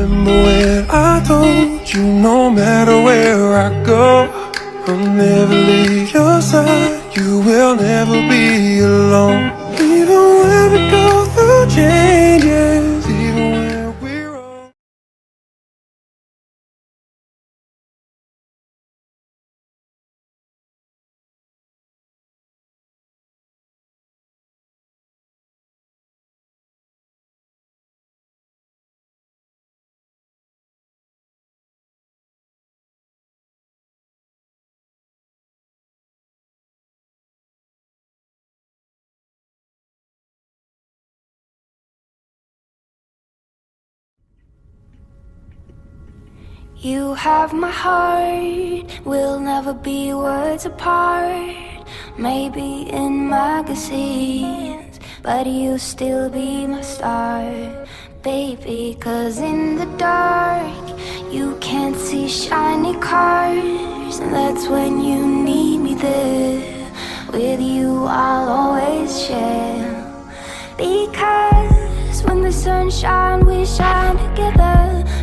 Remember when I told you no matter where I go, I'll never leave your side, you will never be alone. Even when we go through changes, even when we're wrong. You have my heart, we'll never be words apart. Maybe in magazines, but you'll still be my star, baby. 'Cause in the dark, you can't see shiny cars, and that's when you need me there. With you I'll always share, because when the sun shines, we shine together.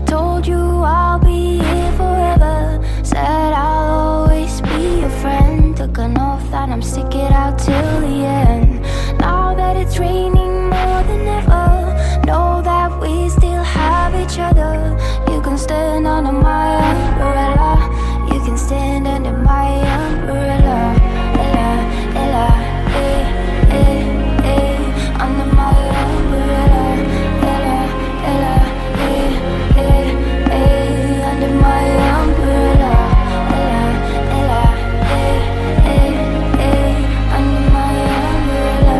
Told you I'll be here forever, said I'll always be your friend. Took an oath that I'm stick it out till the end. Now that it's raining more than ever, know that we still have each other. You can stand under my umbrella, you can stand under my umbrella. Ella, Ella, eh, eh, eh, under my umbrella. Ella, Ella, eh, eh, eh, under my umbrella. Ella, Ella, eh, eh, eh, under my umbrella.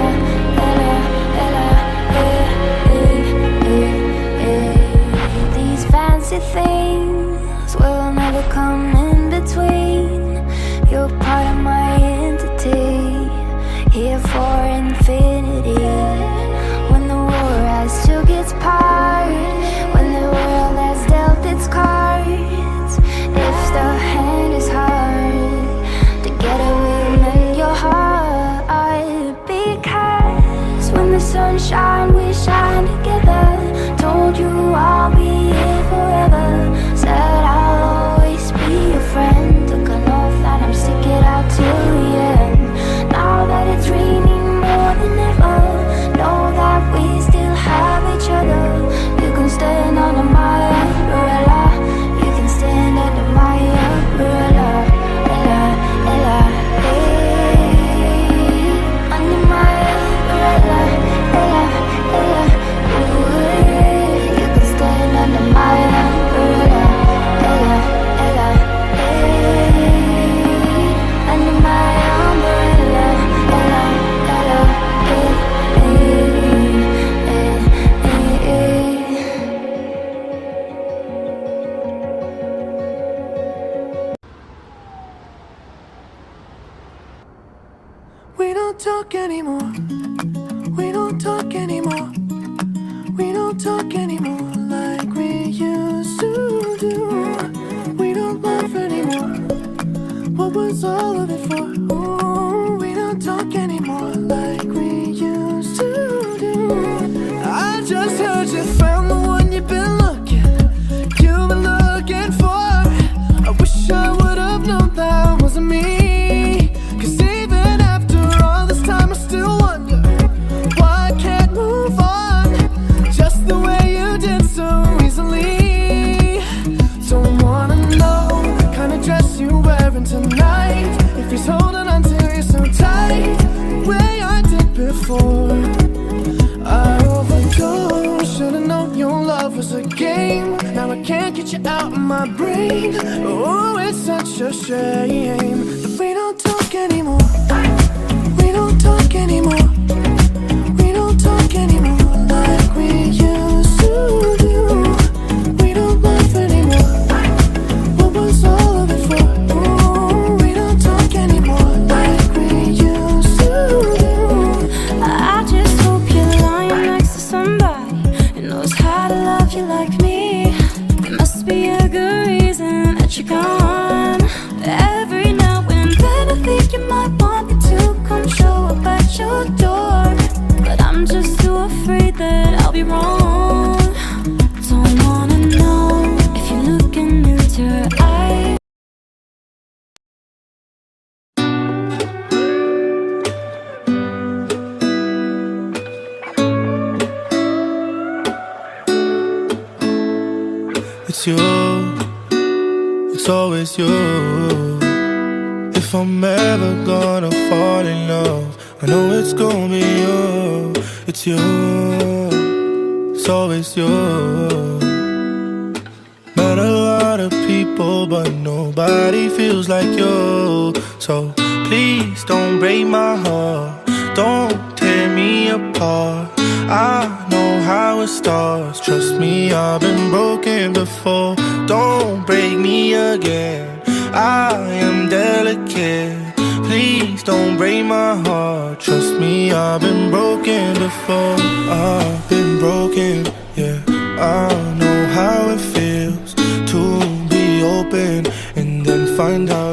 Ella, Ella, eh, eh, eh. These fancy things will never come in between. You're part of my entity, here for infinity. When the war has took its part, when the world has dealt its cards, if the hand is hard, together we'll mend your heart. Because when the sun shines, we shine together. Told you I'll be here forever, said I'll always be your friend. Took an oath that I'm stick it out till the end. Now that it's raining more than ever, know that we still have each other. You can stand under my umbrella, you can stand under my umbrella. Ella, Ella, hey, under my umbrella. Ella, Ella, ooh, you can stand under my umbrella. Ella, Ella, hey, under my umbrella. Ella, Ella, We don't talk anymore, we don't talk anymore, we don't talk anymore like we used to do. We don't laugh anymore, what was all of it for? Ooh, we don't talk anymore like we used to do. I just heard you found the one you've been looking for. I wish I would have known that wasn't me. 'Cause even after all this time I still wonder why I can't move on just the way you did so easily. Don't wanna know the kind of dress you're wearing tonight, if he's holding on to you so tight the way I did before. I overdosed, should've known your love was a game. Now I can't get you out of my brain. Oh, it's such a shame that we don't talk anymore. We don't talk anymore. We don't talk anymore like we used to do. We don't laugh anymore, what was all of it for? Ooh, we don't talk anymore like we used to do. I just hope you're lying next to somebody who knows how to love you like me. There must be a good reason that you're gone. Every now it's you, it's always you. If I'm ever gonna fall in love, I know it's gonna be you. It's you, it's always you. Met a lot of people, but nobody feels like you. So please don't break my heart, don't tear me apart. I know how it starts, trust me, I've been broken before. Don't break me again, I am delicate. Please don't break my heart, trust me, I've been broken before. I've been broken, yeah, I know how it feels to be open and then find out